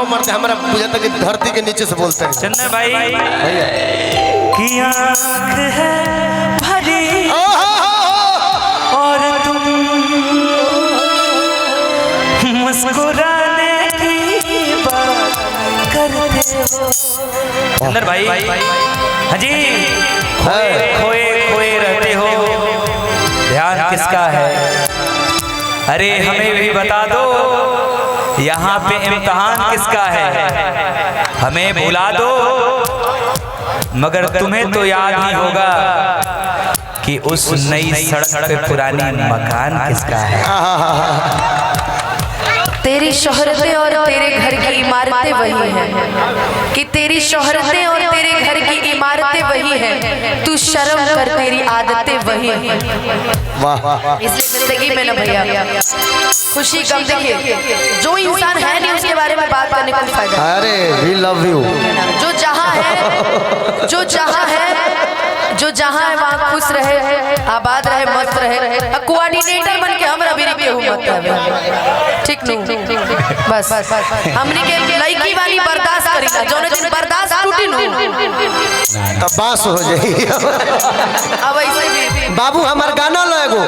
भाव मरते हमारा बुझाता कि धरती के नीचे से बोलते हैं। चंदन भाई की आँख है भरी और तुम मुस्कुराने की बात करते हो। चंदन भाई हाँ जी, खोए खोए रहते हो, ध्यान किसका है? अरे हमें भी बता दो यहाँ पे इम्तिहान किसका है? हमें भुला दो, मगर तुम्हें तो याद नहीं होगा कि उस नई सड़क पे पुरानी मकान किसका है। तेरी शोहरतें और तेरे घर की इमारतें वही हैं कि तेरी शोहरतें और तेरे घर की इमारतें वही हैं, तू शर्म कर तेरी आदतें वही हैं। इसलिए जिंदगी में ना भैया खुशी गम देखिए, जो इंसान है नहीं उसके बारे में बात करने का फायदा। अरे वी लव यू। जो जहाँ है, जो जहाँ है, जो जहाँ है वहाँ खुश रहे, आबाद रहे, मस्त रहे। कोऑर्डिनेटर बन के हमरा भी के मत है, ठीक नहीं? बस हमने के लड़की वाली बर्दाश्त करी, जो ने बर्दाश्त टूटी नु तब बास हो जाई। अब ऐसे भी बाबू हमार गाना लगो।